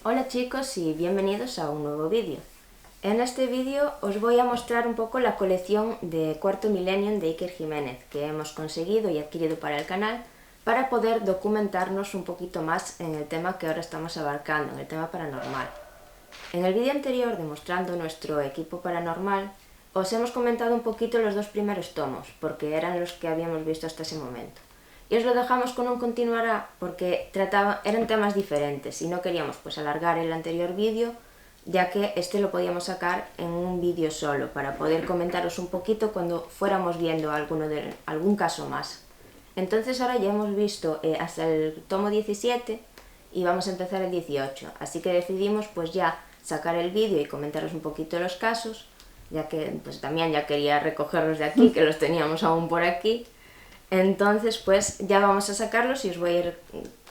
Hola chicos y bienvenidos a un nuevo vídeo. En este vídeo os voy a mostrar un poco la colección de Cuarto Millennium de Iker Jiménez que hemos conseguido y adquirido para el canal para poder documentarnos un poquito más en el tema que ahora estamos abarcando, en el tema paranormal. En el vídeo anterior, demostrando nuestro equipo paranormal, os hemos comentado un poquito los dos primeros tomos, porque eran los que habíamos visto hasta ese momento. Y os lo dejamos con un continuará porque eran temas diferentes y no queríamos alargar el anterior vídeo, ya que este lo podíamos sacar en un vídeo solo, para poder comentaros un poquito cuando fuéramos viendo algún caso más. Entonces ahora ya hemos visto hasta el tomo 17 y vamos a empezar el 18, así que decidimos ya sacar el vídeo y comentaros un poquito los casos, ya que también ya quería recogerlos de aquí, que los teníamos aún por aquí. Entonces ya vamos a sacarlos y os voy a ir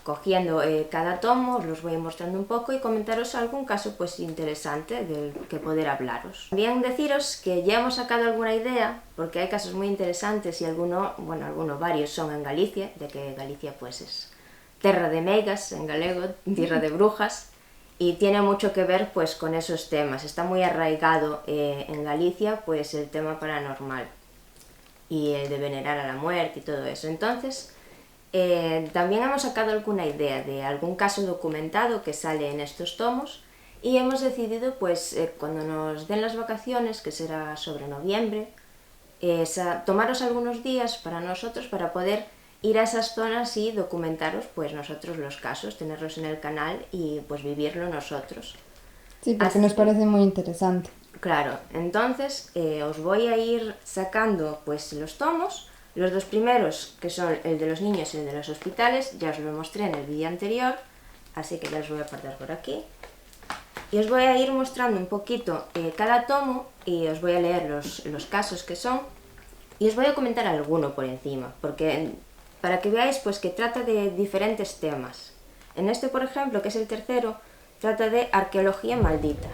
cogiendo cada tomo, os los voy mostrando un poco y comentaros algún caso interesante del que poder hablaros. También deciros que ya hemos sacado alguna idea, porque hay casos muy interesantes y varios son en Galicia, ya que Galicia es terra de meigas, en galego, tierra de brujas, y tiene mucho que ver con esos temas. Está muy arraigado en Galicia el tema paranormal y el de venerar a la muerte y todo eso. Entonces también hemos sacado alguna idea de algún caso documentado que sale en estos tomos y hemos decidido cuando nos den las vacaciones, que será sobre noviembre, tomaros algunos días para nosotros para poder ir a esas zonas y documentaros nosotros los casos, tenerlos en el canal y vivirlo nosotros. Sí, porque nos parece muy interesante. Claro, entonces os voy a ir sacando los tomos, los dos primeros, que son el de los niños y el de los hospitales, ya os lo mostré en el vídeo anterior, así que ya os voy a apartar por aquí. Y os voy a ir mostrando un poquito cada tomo y os voy a leer los casos que son y os voy a comentar alguno por encima, para que veáis que trata de diferentes temas. En este, por ejemplo, que es el tercero, trata de arqueología maldita.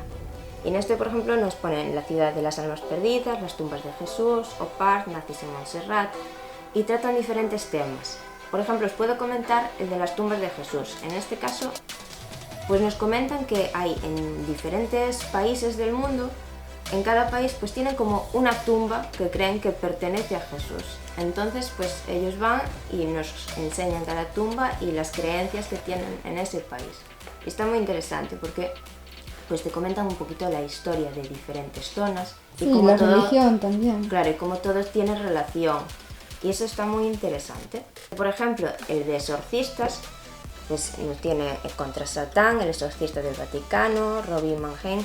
Y en este, por ejemplo, nos ponen la ciudad de las almas perdidas, las tumbas de Jesús, Opar, nazis en Montserrat, y tratan diferentes temas. Por ejemplo, os puedo comentar el de las tumbas de Jesús. En este caso, nos comentan que hay en diferentes países del mundo, en cada país tienen como una tumba que creen que pertenece a Jesús. Entonces ellos van y nos enseñan cada tumba y las creencias que tienen en ese país. Y está muy interesante porque te comentan un poquito la historia de diferentes zonas. Y sí, la religión también. Claro, y cómo todos tienen relación. Y eso está muy interesante. Por ejemplo, el de exorcistas, nos tiene contra Satán, el exorcista del Vaticano, Robin Mannheim.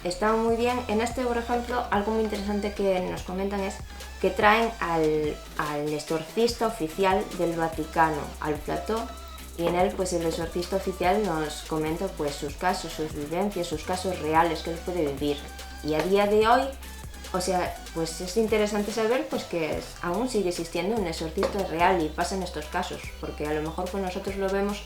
Está muy bien. En este, por ejemplo, algo muy interesante que nos comentan es que traen al exorcista oficial del Vaticano, al plató, y en él el exorcista oficial nos comenta sus casos, sus vivencias, sus casos reales que él puede vivir. Y a día de hoy, es interesante saber que aún sigue existiendo un exorcista real y pasan estos casos, porque a lo mejor nosotros lo vemos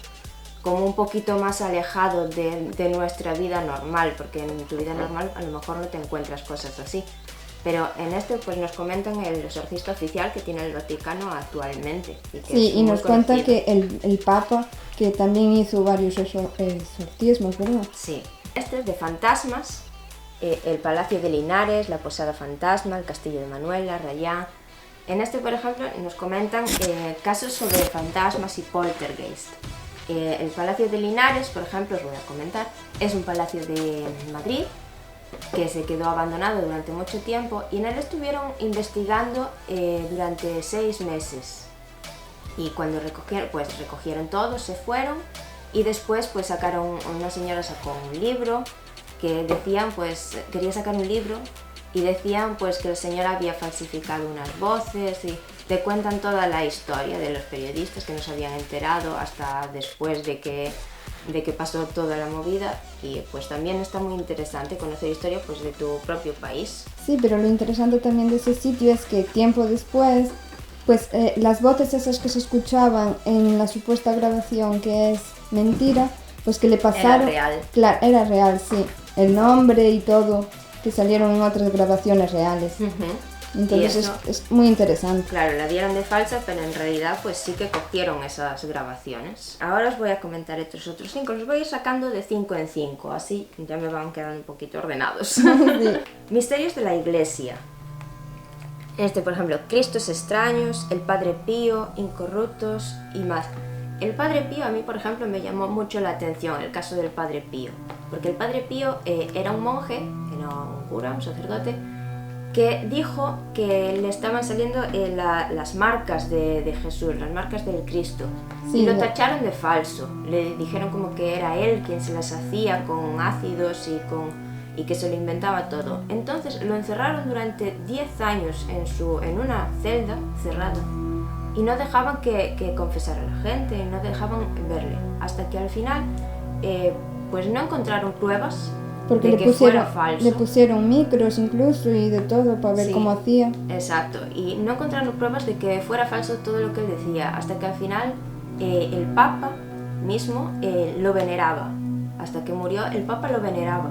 como un poquito más alejado de nuestra vida normal, porque en tu vida normal a lo mejor no te encuentras cosas así. Pero en este nos comentan el exorcista oficial que tiene el Vaticano actualmente. Y nos cuenta que el Papa, que también hizo varios exorcismos, ¿verdad? Sí. Este es de fantasmas, el Palacio de Linares, la Posada Fantasma, el Castillo de Manuela, Rayán. En este, por ejemplo, nos comentan casos sobre fantasmas y poltergeist. El Palacio de Linares, por ejemplo, os voy a comentar, es un palacio de Madrid que se quedó abandonado durante mucho tiempo y en él estuvieron investigando durante 6 meses. Y cuando recogieron todo, se fueron y después una señora sacó un libro que decían, quería sacar un libro y decían que el señor había falsificado unas voces y te cuentan toda la historia de los periodistas que no se habían enterado hasta después de que pasó toda la movida. Y también está muy interesante conocer historia de tu propio país. Sí, pero lo interesante también de ese sitio es que tiempo después las voces esas que se escuchaban en la supuesta grabación, que es mentira, que le pasaron... Era real. Claro, era real, sí. El nombre y todo, que salieron en otras grabaciones reales. Entonces eso, es muy interesante. claro, la dieron de falsa, pero en realidad pues sí que cogieron esas grabaciones. Ahora os voy a comentar estos otros 5, los voy a ir sacando de 5 en 5, así ya me van quedando un poquito ordenados. Sí. Misterios de la Iglesia. Por ejemplo, Cristos extraños, el Padre Pío, incorruptos y más. El Padre Pío a mí, por ejemplo, me llamó mucho la atención, el caso del Padre Pío, porque el Padre Pío era un monje, era un cura, un sacerdote, que dijo que le estaban saliendo las marcas de Jesús, las marcas del Cristo, Sí, y lo tacharon de falso. Le dijeron como que era él quien se las hacía con ácidos y que se lo inventaba todo. Entonces lo encerraron durante 10 años en una celda cerrada y no dejaban que confesara a la gente, no dejaban verle, hasta que al final pues no encontraron pruebas Porque de que fuera falso. le pusieron micros incluso y de todo para ver Sí, cómo hacía. exacto, y no encontraron pruebas de que fuera falso todo lo que él decía, hasta que al final el Papa mismo lo veneraba. Hasta que murió el Papa lo veneraba.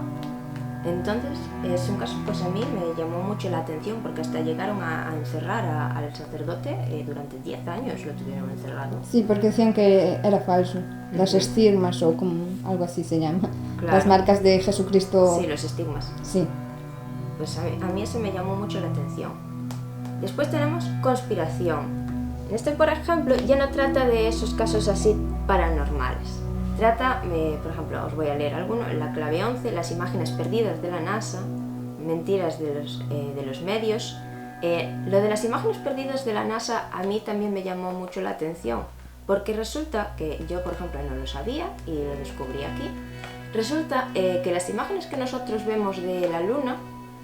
Entonces es un caso, pues a mí me llamó mucho la atención, porque hasta llegaron a encerrar al sacerdote durante 10 años, lo tuvieron encerrado. Sí, porque decían que era falso. Las estigmas o como algo así se llama. Claro. Las marcas de Jesucristo. Sí, los estigmas. Sí. Pues a mí ese me llamó mucho la atención. Después tenemos conspiración. Por ejemplo, ya no trata de esos casos así paranormales. Trata, por ejemplo, os voy a leer alguno, la clave 11, las imágenes perdidas de la NASA, mentiras de los medios. Lo de las imágenes perdidas de la NASA a mí también me llamó mucho la atención, porque resulta que yo, por ejemplo, no lo sabía y lo descubrí aquí. Resulta que las imágenes que nosotros vemos de la Luna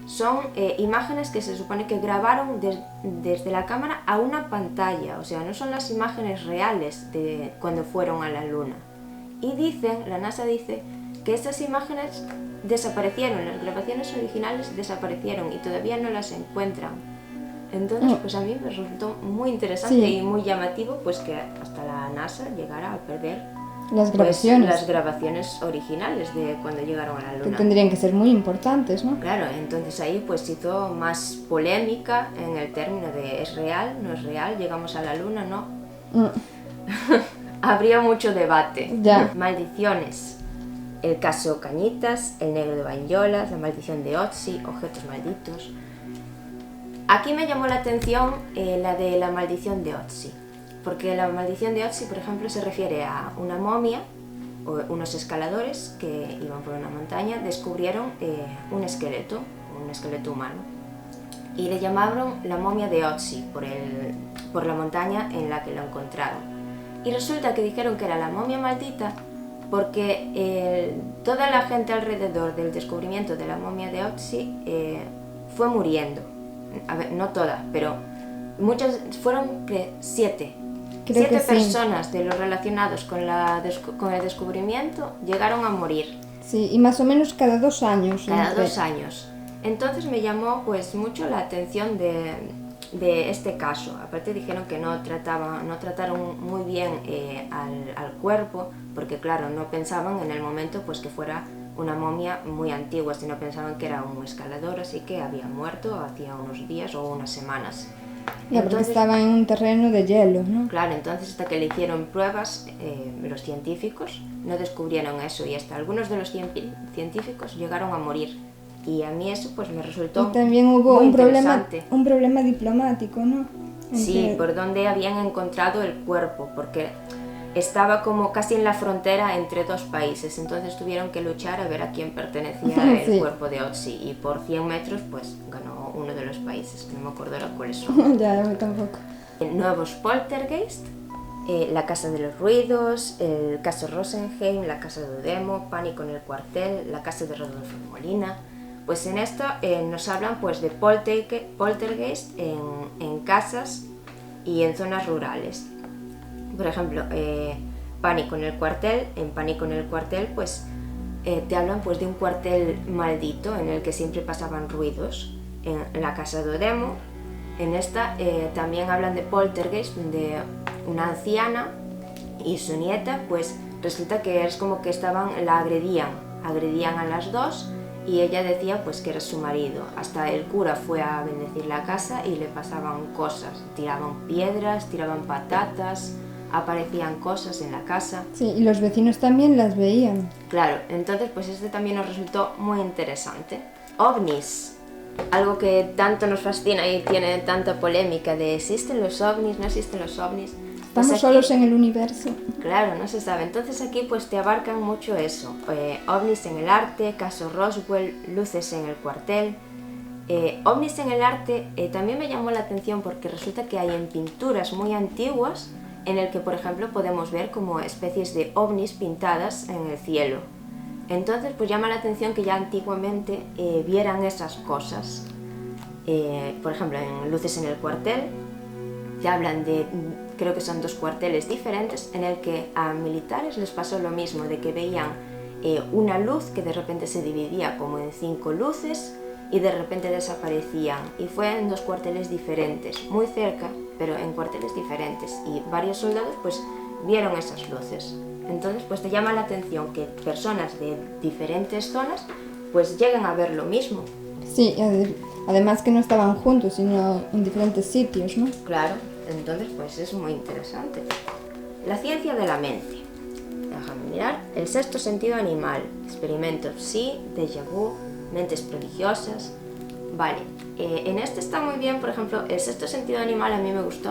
son imágenes que se supone que grabaron desde la cámara a una pantalla, o sea, no son las imágenes reales de cuando fueron a la Luna. Y la NASA dice que esas imágenes desaparecieron, las grabaciones originales desaparecieron y todavía no las encuentran. Entonces, pues a mí me resultó muy interesante y muy llamativo, pues que hasta la NASA llegara a perder las grabaciones. Las grabaciones originales de cuando llegaron a la Luna. Que tendrían que ser muy importantes, ¿no? Claro, entonces ahí pues hizo más polémica en el término de ¿es real? ¿No es real? ¿Llegamos a la Luna? ¿No? Habría mucho debate. Ya. Maldiciones. El caso Cañitas, el negro de Banyolas, la maldición de Otzi, objetos malditos. Aquí me llamó la atención la de la maldición de Otzi, porque la maldición de Otzi, por ejemplo, se refiere a una momia, o unos escaladores que iban por una montaña, descubrieron un esqueleto humano, y le llamaron la momia de Otzi por la montaña en la que lo encontraron. Y resulta que dijeron que era la momia maldita porque toda la gente alrededor del descubrimiento de la momia de Otzi fue muriendo. A ver, no toda, pero muchas, fueron 7 personas de los relacionados con el descubrimiento llegaron a morir. Sí, y más o menos cada 2 años. Cada 2 años. Entonces me llamó pues mucho la atención de este caso. Aparte dijeron que no trataron muy bien al cuerpo, porque claro, no pensaban en el momento pues que fuera una momia muy antigua, sino pensaban que era un escalador, así que había muerto hacía unos días o unas semanas. Ya, porque estaba en un terreno de hielo, ¿no? Claro, entonces hasta que le hicieron pruebas los científicos no descubrieron eso, y hasta algunos de los científicos llegaron a morir. Y a mí eso pues me resultó y también hubo muy un problema interesante. Diplomático, ¿no? Sí, por donde habían encontrado el cuerpo, porque estaba como casi en la frontera entre 2 países, entonces tuvieron que luchar a ver a quién pertenecía el cuerpo de Otzi, y por 100 metros pues ganó uno de los países, no me acuerdo ahora cuáles son. Ya, yo tampoco. Nuevos poltergeist, la casa de los ruidos, el caso Rosenheim, la casa de Udemo, pánico en el cuartel, la casa de Rodolfo Molina. Pues en esto nos hablan pues de poltergeist en casas y en zonas rurales. Por ejemplo, pánico en el cuartel. En pánico en el cuartel pues te hablan pues de un cuartel maldito en el que siempre pasaban ruidos. En la casa de Udemo, en esta también hablan de poltergeist, de una anciana y su nieta, pues resulta que es como que la agredían a las dos. y ella decía pues que era su marido. Hasta el cura fue a bendecir la casa y le pasaban cosas, tiraban piedras, tiraban patatas, aparecían cosas en la casa. Sí, y los vecinos también las veían. Claro, entonces pues este también nos resultó muy interesante. OVNIs, algo que tanto nos fascina y tiene tanta polémica de ¿existen los OVNIs? ¿No existen los OVNIs? Estamos Pues aquí, solos en el universo. claro, no se sabe. Entonces aquí pues te abarcan mucho eso. OVNIs en el arte, caso Roswell, luces en el cuartel. OVNIs en el arte también me llamó la atención porque resulta que hay en pinturas muy antiguas en el que, por ejemplo, podemos ver como especies de ovnis pintadas en el cielo. Entonces, pues llama la atención que ya antiguamente vieran esas cosas. Por ejemplo, en Luces en el cuartel, ya hablan de, creo que son 2 cuarteles diferentes, en el que a militares les pasó lo mismo, de que veían una luz que de repente se dividía como en 5 luces y de repente desaparecían. Y fue en 2 cuarteles diferentes, muy cerca, pero en cuarteles diferentes, y varios soldados pues vieron esas luces. Entonces pues te llama la atención que personas de diferentes zonas pues lleguen a ver lo mismo. Sí, además que no estaban juntos, sino en diferentes sitios, ¿no? Claro, entonces pues es muy interesante. La ciencia de la mente. Déjame mirar. El sexto sentido animal. Experimentos sí, déjà vu, mentes prodigiosas. Vale, en este está muy bien, por ejemplo, el sexto sentido animal a mí me gustó,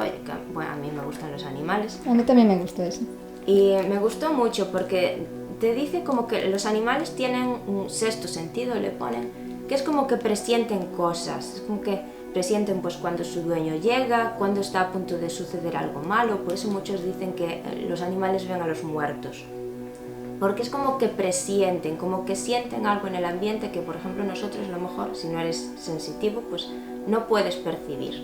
bueno, a mí me gustan los animales. A mí también me gustó eso. Y me gustó mucho porque te dice como que los animales tienen un sexto sentido, le ponen, que es como que presienten cosas, es como que presienten pues cuando su dueño llega, cuando está a punto de suceder algo malo. Por eso muchos dicen que los animales ven a los muertos. Porque es como que presienten, como que sienten algo en el ambiente que, por ejemplo, nosotros a lo mejor, si no eres sensitivo, pues no puedes percibir.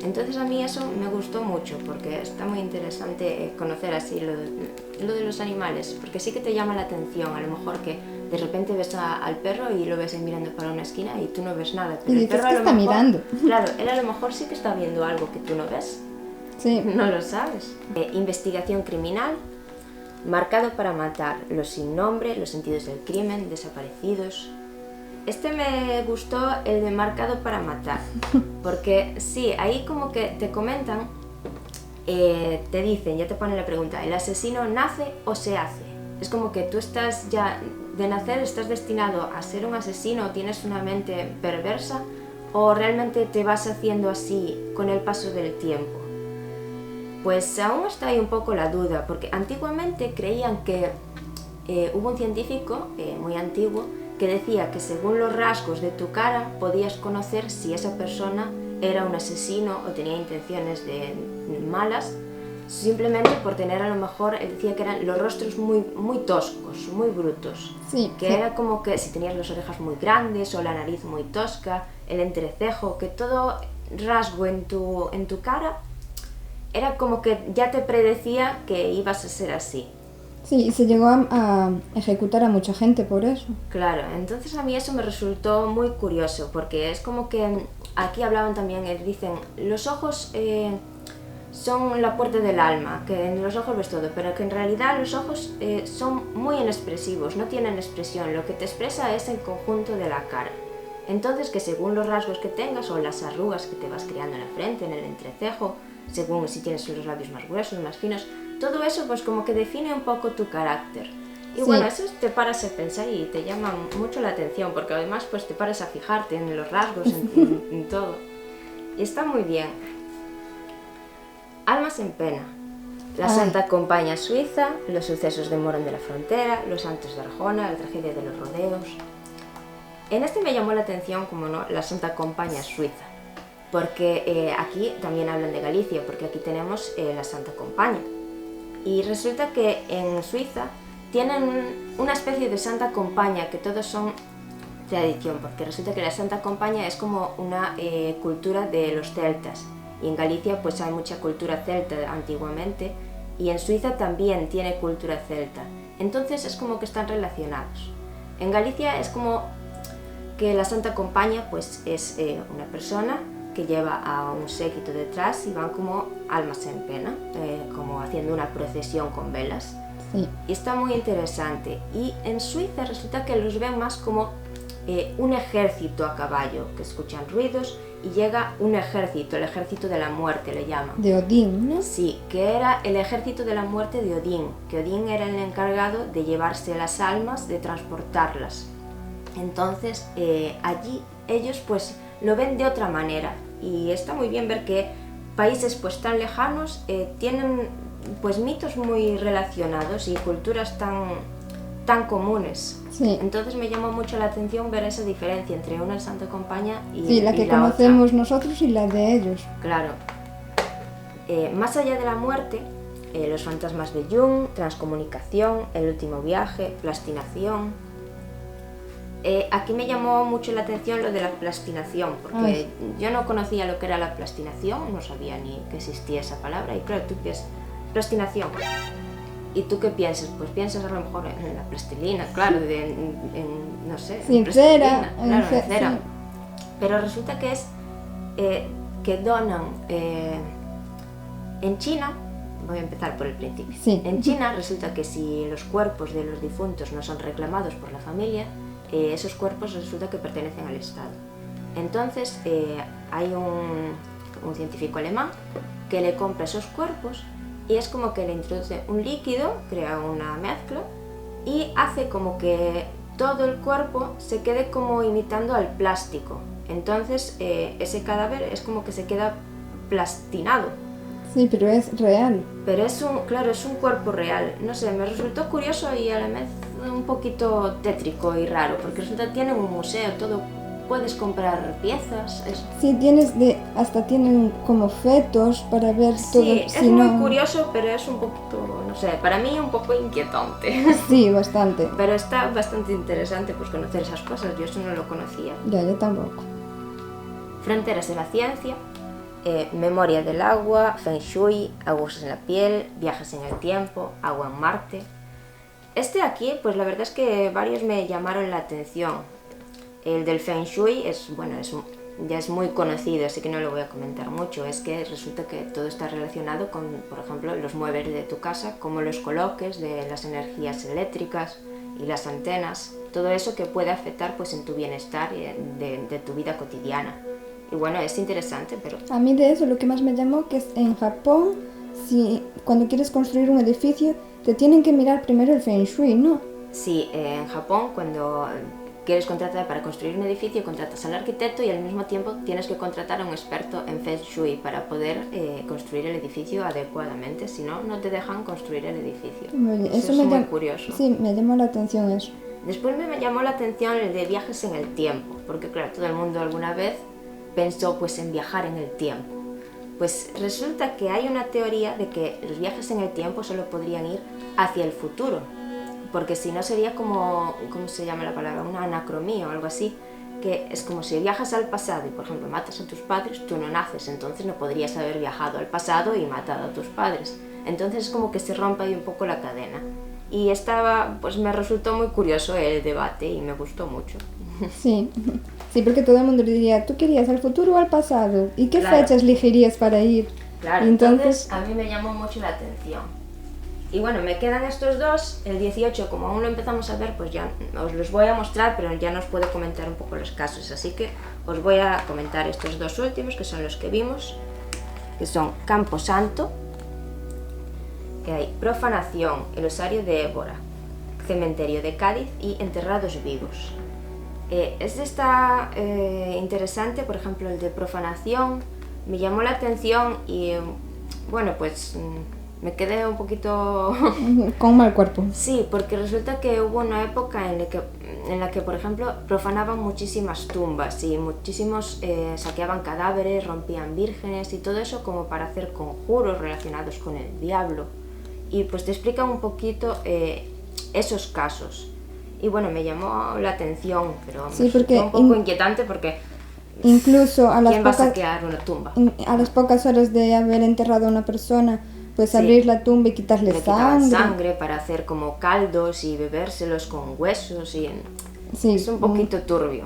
Entonces a mí eso me gustó mucho, porque está muy interesante conocer así lo de los animales, porque sí que te llama la atención, a lo mejor que de repente ves al perro y lo ves ahí mirando para una esquina y tú no ves nada. Pero y el perro que a lo está mejor, mirando. Claro, él a lo mejor sí que está viendo algo que tú no ves. Sí. No lo sabes. Investigación criminal. Marcado para matar, los sin nombre, los sentidos del crimen, desaparecidos. Este me gustó, el de marcado para matar, porque sí, ahí como que te comentan, te dicen, ya te ponen la pregunta, ¿el asesino nace o se hace? Es como que tú estás ya, de nacer estás destinado a ser un asesino, o tienes una mente perversa, o realmente te vas haciendo así con el paso del tiempo. Pues aún está ahí un poco la duda, porque antiguamente creían que hubo un científico muy antiguo que decía que según los rasgos de tu cara podías conocer si esa persona era un asesino o tenía intenciones malas, simplemente por tener a lo mejor, él decía que eran los rostros muy toscos, muy brutos. Sí, que sí. Era como que si tenías las orejas muy grandes o la nariz muy tosca, el entrecejo, que todo rasgo en tu cara era como que ya te predecía que ibas a ser así. Sí, y se llegó a ejecutar a mucha gente por eso. Claro, entonces a mí eso me resultó muy curioso, porque es como que aquí hablaban también, dicen, los ojos son la puerta del alma, que en los ojos ves todo, pero que en realidad los ojos son muy inexpresivos, no tienen expresión, lo que te expresa es el conjunto de la cara. Entonces que según los rasgos que tengas o las arrugas que te vas creando en la frente, en el entrecejo, según si tienes los labios más gruesos, más finos, todo eso pues como que define un poco tu carácter. Y Sí. bueno, eso te paras a pensar y te llama mucho la atención, porque además pues te paras a fijarte en los rasgos, en todo. Y está muy bien. Almas en pena. La Santa Compañía Suiza, los sucesos de Morón de la Frontera, los Santos de Arjona, la tragedia de los rodeos. En este me llamó la atención, como no, la Santa Compañía Suiza, porque aquí también hablan de Galicia, porque aquí tenemos la Santa Compañía. Y resulta que en Suiza tienen una especie de Santa Compañía, que todos son tradición, porque resulta que la Santa Compañía es como una cultura de los celtas, y en Galicia pues hay mucha cultura celta antiguamente, y en Suiza también tiene cultura celta, entonces es como que están relacionados. En Galicia es como que la Santa Compañía pues es una persona que lleva a un séquito detrás y van como almas en pena, como haciendo una procesión con velas. Sí. Y está muy interesante. Y en Suiza resulta que los ven más como un ejército a caballo, que escuchan ruidos y llega un ejército, el ejército de la muerte le llaman. De Odín, ¿no? Sí, que era el ejército de la muerte de Odín, que Odín era el encargado de llevarse las almas, de transportarlas. Entonces allí ellos pues lo ven de otra manera y está muy bien ver que países pues tan lejanos tienen pues mitos muy relacionados y culturas tan comunes. Sí. Entonces me llamó mucho la atención ver esa diferencia entre una Santa Compañía y Sí, la que la conocemos otra. nosotros y la de ellos. Claro. Más allá de la muerte, los fantasmas de Jung, transcomunicación, el último viaje, plastinación. Aquí me llamó mucho la atención lo de la plastinación, porque yo no conocía lo que era la plastinación, no sabía ni que existía esa palabra, y claro, tú piensas, plastinación. ¿Y tú qué piensas? Pues piensas a lo mejor en la plastilina, claro, no sé, Sí, en plastilina, cera, claro, en sí. cera. Pero resulta que es que donan en China, voy a empezar por el principio. Sí. En China resulta que si los cuerpos de los difuntos no son reclamados por la familia, esos cuerpos resulta que pertenecen al Estado. Entonces hay un científico alemán que le compra esos cuerpos y es como que le introduce un líquido, crea una mezcla y hace como que todo el cuerpo se quede como imitando al plástico. Entonces ese cadáver es como que se queda plastinado. Sí, pero es real. Pero es un cuerpo real. No sé, me resultó curioso y a la vez un poquito tétrico y raro, porque resulta que tienen un museo, todo, puedes comprar piezas. Sí, hasta tienen como fetos para ver todo. Sí, es muy curioso, pero es un poquito, no sé, para mí un poco inquietante. Sí, bastante. Pero está bastante interesante pues conocer esas cosas, yo eso no lo conocía. Ya, yo tampoco. Fronteras de la ciencia. Memoria del agua, Feng Shui, agujas en la piel, viajes en el tiempo, agua en Marte. Este aquí, pues la verdad es que varios me llamaron la atención. El del Feng Shui ya es muy conocido, así que no lo voy a comentar mucho. Es que resulta que todo está relacionado con, por ejemplo, los muebles de tu casa, cómo los coloques, de las energías eléctricas y las antenas, todo eso que puede afectar pues en tu bienestar y de tu vida cotidiana. Y bueno, es interesante, pero... A mí de eso lo que más me llamó que es en Japón, cuando quieres construir un edificio, te tienen que mirar primero el Feng Shui, ¿no? Sí, en Japón cuando quieres contratar para construir un edificio, contratas al arquitecto y al mismo tiempo tienes que contratar a un experto en Feng Shui para poder construir el edificio adecuadamente, si no, no te dejan construir el edificio. Eso es muy curioso. Sí, me llamó la atención eso. Después me llamó la atención el de viajes en el tiempo, porque claro, todo el mundo alguna vez pensó pues en viajar en el tiempo. Pues resulta que hay una teoría de que los viajes en el tiempo solo podrían ir hacia el futuro, porque si no sería como, ¿cómo se llama la palabra? Una anacromía o algo así, que es como si viajas al pasado y por ejemplo matas a tus padres, tú no naces, entonces no podrías haber viajado al pasado y matado a tus padres. Entonces es como que se rompe ahí un poco la cadena. Y pues me resultó muy curioso el debate y me gustó mucho. Sí, sí, porque todo el mundo diría, ¿tú querías al futuro o al pasado? ¿Y qué fechas elegirías para ir? Claro, entonces a mí me llamó mucho la atención. Y bueno, me quedan estos dos, el 18, como aún lo empezamos a ver, pues ya os los voy a mostrar, pero ya no os puedo comentar un poco los casos, así que os voy a comentar estos dos últimos, que son los que vimos, que son Campo Santo, que hay Profanación, el Osario de Évora, Cementerio de Cádiz y Enterrados Vivos. Este está interesante, por ejemplo el de Profanación me llamó la atención y bueno pues me quedé un poquito... con mal cuerpo. Sí, porque resulta que hubo una época en la que por ejemplo profanaban muchísimas tumbas y muchísimos saqueaban cadáveres, rompían vírgenes y todo eso como para hacer conjuros relacionados con el diablo, y pues te explican un poquito esos casos. Y bueno, me llamó la atención, pero sí, porque un poco inquietante porque incluso a las ¿quién va a saquear una tumba? A las pocas horas de haber enterrado a una persona, pues sí, abrir la tumba y quitarle sangre para hacer como caldos y bebérselos con huesos y sí, es un poquito turbio.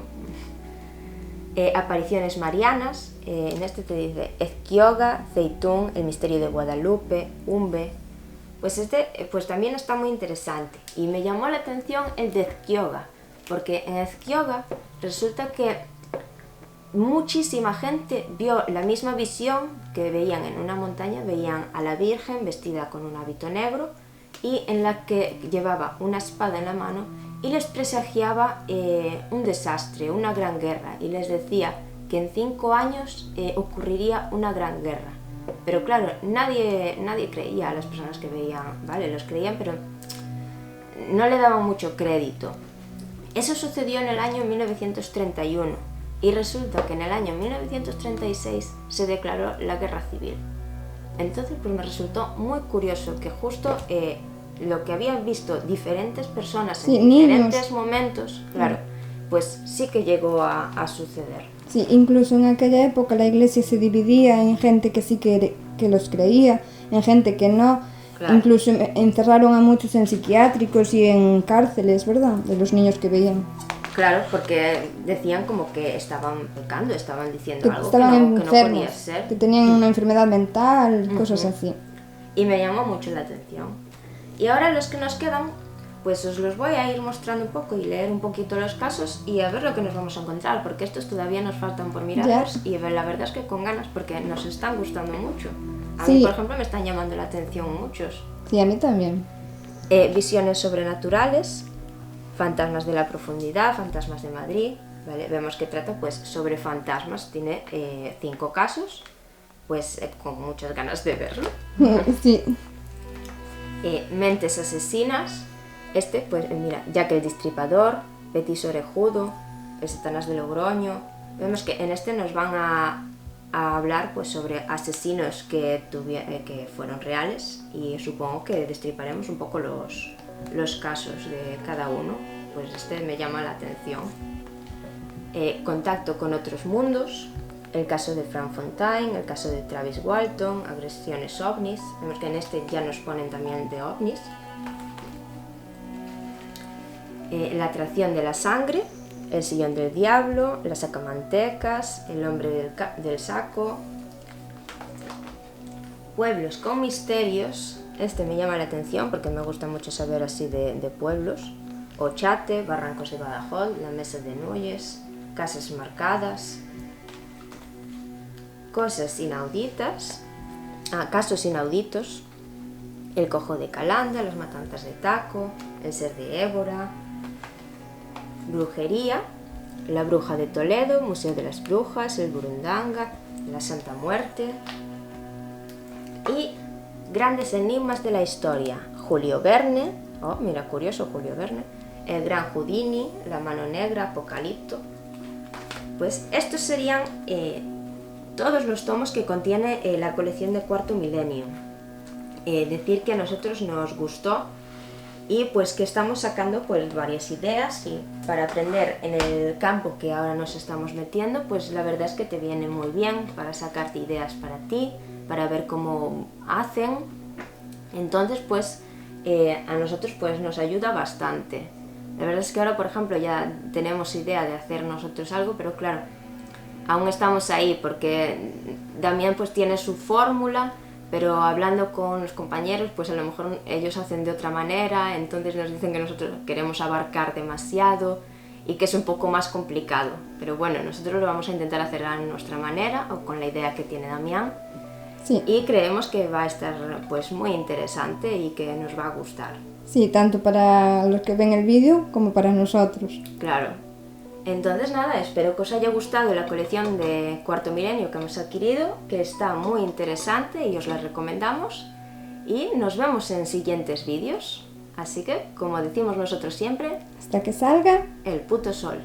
Apariciones marianas, en este te dice Ezquioga, Zeitún, el misterio de Guadalupe, Umbe. Pues este pues también está muy interesante y me llamó la atención el de Ezquioga, porque en Ezquioga resulta que muchísima gente vio la misma visión que veían en una montaña, veían a la Virgen vestida con un hábito negro y en la que llevaba una espada en la mano y les presagiaba un desastre, una gran guerra, y les decía que en 5 años ocurriría una gran guerra. Pero claro, nadie creía a las personas que veían, ¿vale? Los creían, pero no le daban mucho crédito. Eso sucedió en el año 1931 y resulta que en el año 1936 se declaró la guerra civil. Entonces pues me resultó muy curioso que justo lo que habían visto diferentes personas en diferentes momentos, claro, pues sí que llegó a suceder. Sí, incluso en aquella época la iglesia se dividía en gente que sí que los creía, en gente que no. Claro. Incluso encerraron a muchos en psiquiátricos y en cárceles, ¿verdad? De los niños que veían. Claro, porque decían como que estaban pecando, estaban diciendo algo estaban que no podía ser. Que tenían una enfermedad mental, cosas así. Y me llamó mucho la atención. Y ahora los que nos quedan, pues os los voy a ir mostrando un poco y leer un poquito los casos y a ver lo que nos vamos a encontrar, porque estos todavía nos faltan por mirarlos y la verdad es que con ganas, porque nos están gustando mucho. A mí, por ejemplo, me están llamando la atención muchos. Sí, a mí también. Visiones sobrenaturales, fantasmas de la profundidad, fantasmas de Madrid, ¿vale? Vemos que trata pues sobre fantasmas, tiene 5 casos, pues con muchas ganas de verlo. Sí. Mentes asesinas, pues mira, Jack el Destripador, Betis Orejudo, el Satanás de Logroño. Vemos que en este nos van a hablar pues sobre asesinos que fueron reales y supongo que destriparemos un poco los casos de cada uno, pues este me llama la atención. Contacto con otros mundos, el caso de Frank Fontaine, el caso de Travis Walton, agresiones ovnis, vemos que en este ya nos ponen también de ovnis. La atracción de la sangre, el sillón del diablo, las sacamantecas, el hombre del saco, pueblos con misterios, este me llama la atención porque me gusta mucho saber así de pueblos, Ochate, Barrancos de Badajoz, la Mesa de Nuyes, casas marcadas, cosas inauditas, casos inauditos, el cojo de Calanda, las matanzas de Taco, el ser de Évora, brujería, la bruja de Toledo, Museo de las Brujas, el Burundanga, la Santa Muerte y grandes enigmas de la historia, Julio Verne, mira curioso Julio Verne, el gran Houdini, la mano negra, Apocalipto. Pues estos serían todos los tomos que contiene la colección de Cuarto Milenio. Decir que a nosotros nos gustó y pues que estamos sacando pues varias ideas y para aprender en el campo que ahora nos estamos metiendo, pues la verdad es que te viene muy bien para sacarte ideas para ti, para ver cómo hacen. Entonces pues a nosotros pues nos ayuda bastante. La verdad es que ahora, por ejemplo, ya tenemos idea de hacer nosotros algo, pero claro, aún estamos ahí porque Damián pues tiene su fórmula, pero hablando con los compañeros, pues a lo mejor ellos hacen de otra manera, entonces nos dicen que nosotros queremos abarcar demasiado y que es un poco más complicado. Pero bueno, nosotros lo vamos a intentar hacer a nuestra manera o con la idea que tiene Damián. Sí. Y creemos que va a estar pues muy interesante y que nos va a gustar. Sí, tanto para los que ven el vídeo como para nosotros. Claro. Entonces nada, espero que os haya gustado la colección de Cuarto Milenio que hemos adquirido, que está muy interesante y os la recomendamos. Y nos vemos en siguientes vídeos. Así que, como decimos nosotros siempre, hasta que salga el puto sol.